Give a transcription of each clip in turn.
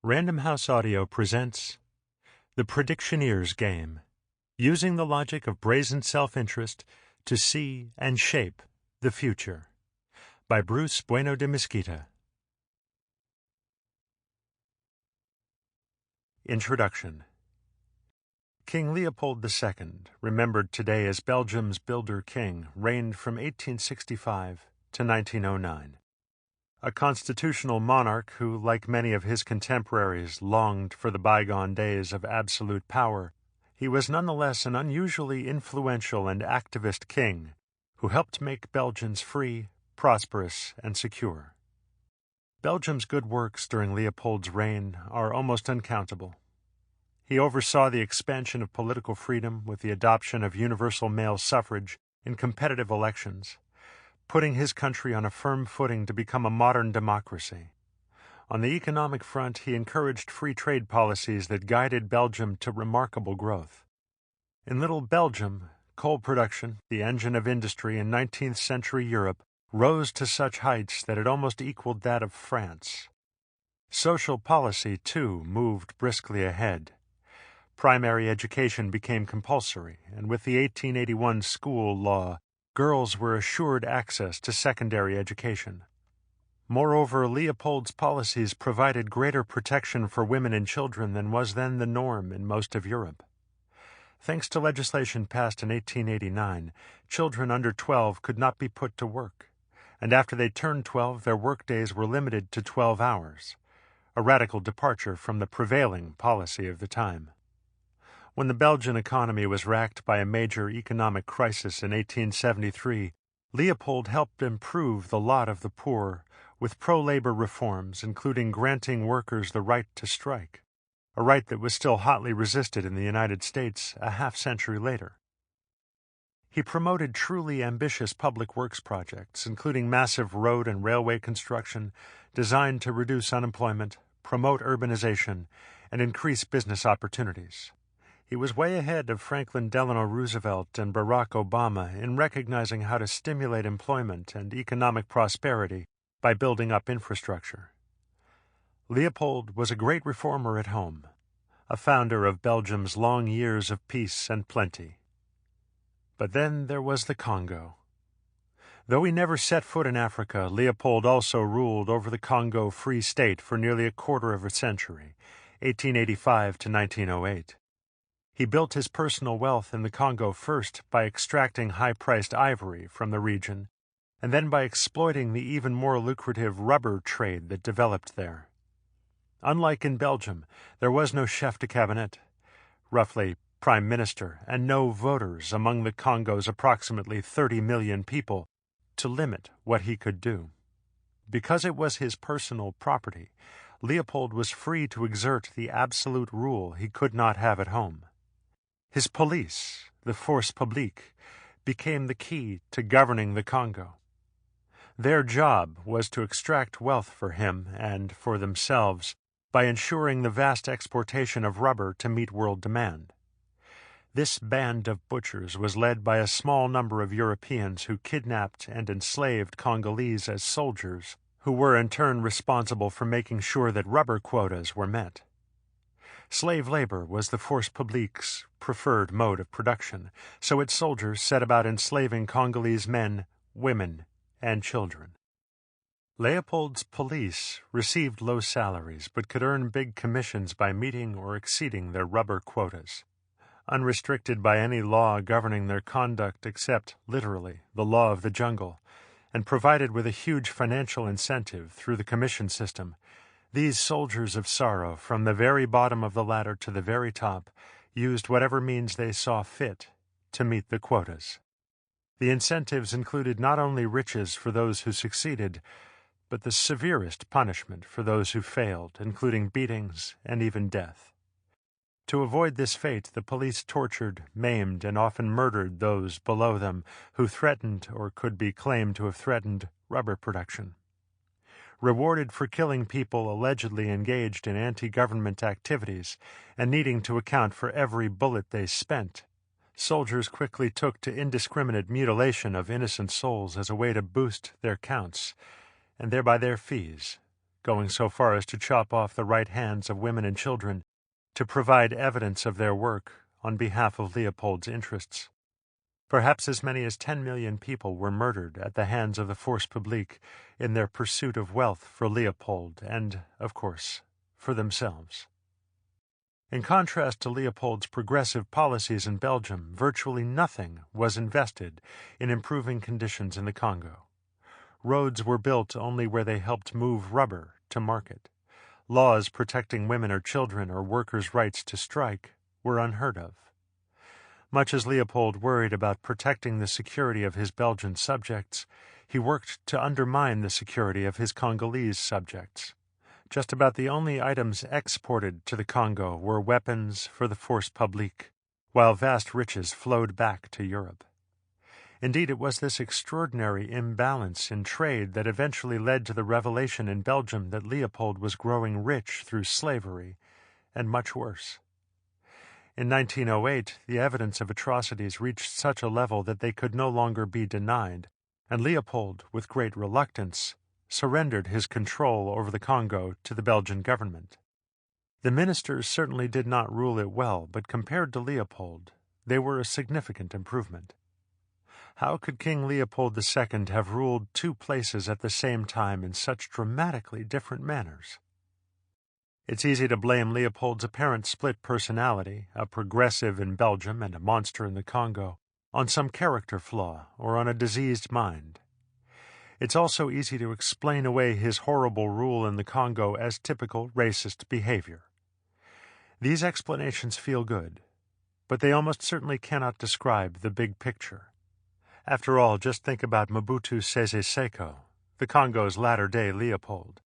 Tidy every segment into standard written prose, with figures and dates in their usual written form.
Random House Audio presents The Predictioneer's Game, using the logic of brazen self-interest to see and shape the future, by Bueno de Mesquita. Introduction. King Leopold II, remembered today as Belgium's builder king, reigned from 1865 to 1909. A constitutional monarch who, like many of his contemporaries, longed for the bygone days of absolute power, he was nonetheless an unusually influential and activist king who helped make Belgians free, prosperous, and secure. Belgium's good works during Leopold's reign are almost uncountable. He oversaw the expansion of political freedom with the adoption of universal male suffrage in competitive elections, putting his country on a firm footing to become a modern democracy. On the economic front, he encouraged free trade policies that guided Belgium to remarkable growth. In Little Belgium, coal production, the engine of industry in 19th century Europe, rose to such heights that it almost equaled that of France. Social policy, too, moved briskly ahead. Primary education became compulsory, and with the 1881 school law, girls were assured access to secondary education. Moreover, Leopold's policies provided greater protection for women and children than was then the norm in most of Europe. Thanks to legislation passed in 1889, children under 12 could not be put to work, and after they turned 12, their workdays were limited to 12 hours, a radical departure from the prevailing policy of the time. When the Belgian economy was racked by a major economic crisis in 1873, Leopold helped improve the lot of the poor with pro-labor reforms, including granting workers the right to strike, a right that was still hotly resisted in the United States a half-century later. He promoted truly ambitious public works projects, including massive road and railway construction designed to reduce unemployment, promote urbanization, and increase business opportunities. He was way ahead of Franklin Delano Roosevelt and Barack Obama in recognizing how to stimulate employment and economic prosperity by building up infrastructure. Leopold was a great reformer at home, a founder of Belgium's long years of peace and plenty. But then there was the Congo. Though he never set foot in Africa, Leopold also ruled over the Congo Free State for nearly a quarter of a century, 1885 to 1908. He built his personal wealth in the Congo first by extracting high-priced ivory from the region, and then by exploiting the even more lucrative rubber trade that developed there. Unlike in Belgium, there was no chef de cabinet, roughly prime minister, and no voters among the Congo's approximately 30 million people to limit what he could do. Because it was his personal property, Leopold was free to exert the absolute rule he could not have at home. His police, the force publique, became the key to governing the Congo. Their job was to extract wealth for him and for themselves by ensuring the vast exportation of rubber to meet world demand. This band of butchers was led by a small number of Europeans who kidnapped and enslaved Congolese as soldiers, who were in turn responsible for making sure that rubber quotas were met. Slave labor was the force publique's preferred mode of production, so its soldiers set about enslaving Congolese men, women, and children. Leopold's police received low salaries but could earn big commissions by meeting or exceeding their rubber quotas. Unrestricted by any law governing their conduct except, literally, the law of the jungle, and provided with a huge financial incentive through the commission system, these soldiers of sorrow, from the very bottom of the ladder to the very top, used whatever means they saw fit to meet the quotas. The incentives included not only riches for those who succeeded, but the severest punishment for those who failed, including beatings and even death. To avoid this fate, the police tortured, maimed, and often murdered those below them who threatened or could be claimed to have threatened rubber production. Rewarded for killing people allegedly engaged in anti-government activities and needing to account for every bullet they spent, soldiers quickly took to indiscriminate mutilation of innocent souls as a way to boost their counts, and thereby their fees, going so far as to chop off the right hands of women and children to provide evidence of their work on behalf of Leopold's interests. Perhaps as many as 10 million people were murdered at the hands of the force publique in their pursuit of wealth for Leopold and, of course, for themselves. In contrast to Leopold's progressive policies in Belgium, virtually nothing was invested in improving conditions in the Congo. Roads were built only where they helped move rubber to market. Laws protecting women or children or workers' rights to strike were unheard of. Much as Leopold worried about protecting the security of his Belgian subjects, he worked to undermine the security of his Congolese subjects. Just about the only items exported to the Congo were weapons for the force publique, while vast riches flowed back to Europe. Indeed, it was this extraordinary imbalance in trade that eventually led to the revelation in Belgium that Leopold was growing rich through slavery, and much worse. In 1908, the evidence of atrocities reached such a level that they could no longer be denied, and Leopold, with great reluctance, surrendered his control over the Congo to the Belgian government. The ministers certainly did not rule it well, but compared to Leopold, they were a significant improvement. How could King Leopold II have ruled two places at the same time in such dramatically different manners? It's easy to blame Leopold's apparent split personality, a progressive in Belgium and a monster in the Congo, on some character flaw or on a diseased mind. It's also easy to explain away his horrible rule in the Congo as typical racist behavior. These explanations feel good, but they almost certainly cannot describe the big picture. After all, just think about Mobutu Sese Seko, the Congo's latter-day Leopold,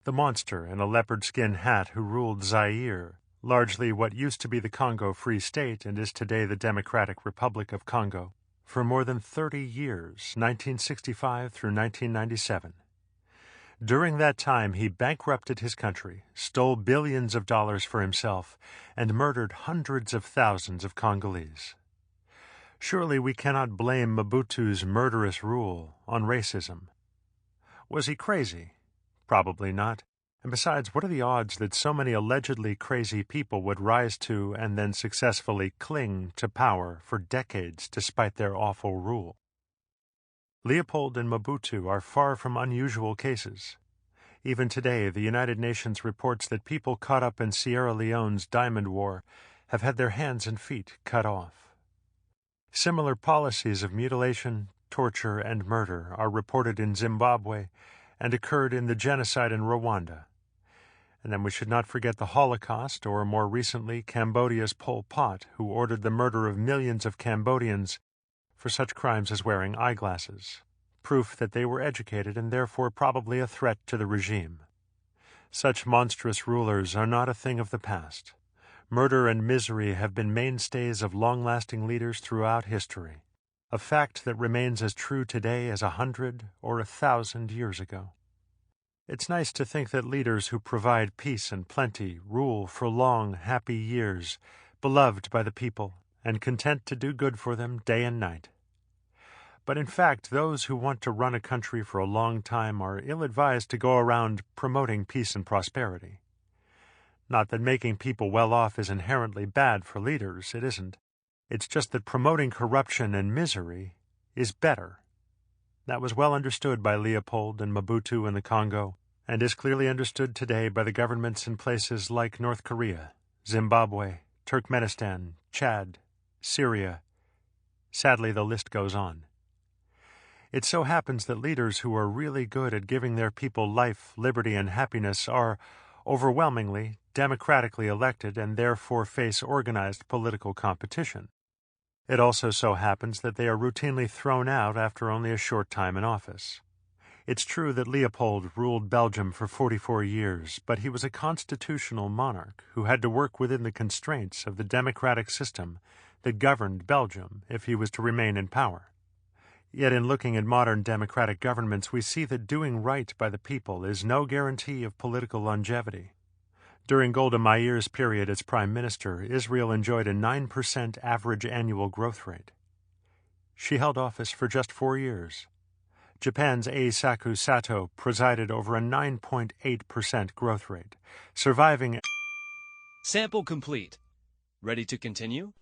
the monster in a leopard-skin hat who ruled Zaire, largely what used to be the Congo Free State and is today the Democratic Republic of Congo, for more than 30 years, 1965 through 1997. During that time, he bankrupted his country, stole billions of dollars for himself, and murdered hundreds of thousands of Congolese. Surely we cannot blame Mobutu's murderous rule on racism. Was he crazy? Probably not. And besides, what are the odds that so many allegedly crazy people would rise to and then successfully cling to power for decades despite their awful rule? Leopold and Mobutu are far from unusual cases. Even today, the United Nations reports that people caught up in Sierra Leone's Diamond War have had their hands and feet cut off. Similar policies of mutilation, torture, and murder are reported in Zimbabwe and occurred in the genocide in Rwanda. And then we should not forget the Holocaust, or more recently, Cambodia's Pol Pot, who ordered the murder of millions of Cambodians for such crimes as wearing eyeglasses, proof that they were educated and therefore probably a threat to the regime. Such monstrous rulers are not a thing of the past. Murder and misery have been mainstays of long-lasting leaders throughout history, a fact that remains as true today as 100 or 1,000 years ago. It's nice to think that leaders who provide peace and plenty rule for long, happy years, beloved by the people, and content to do good for them day and night. But in fact, those who want to run a country for a long time are ill-advised to go around promoting peace and prosperity. Not that making people well off is inherently bad for leaders, it isn't. It's just that promoting corruption and misery is better. That was well understood by Leopold and Mobutu in the Congo, and is clearly understood today by the governments in places like North Korea, Zimbabwe, Turkmenistan, Chad, Syria. Sadly, the list goes on. It so happens that leaders who are really good at giving their people life, liberty, and happiness are overwhelmingly democratically elected and therefore face organized political competition. It also so happens that they are routinely thrown out after only a short time in office. It's true that Leopold ruled Belgium for 44 years, but he was a constitutional monarch who had to work within the constraints of the democratic system that governed Belgium if he was to remain in power. Yet in looking at modern democratic governments, we see that doing right by the people is no guarantee of political longevity. During Golda Meir's period as prime minister, Israel enjoyed a 9% average annual growth rate. She held office for just 4 years. Japan's Eisaku Sato presided over a 9.8% growth rate, surviving. Sample complete. Ready to continue?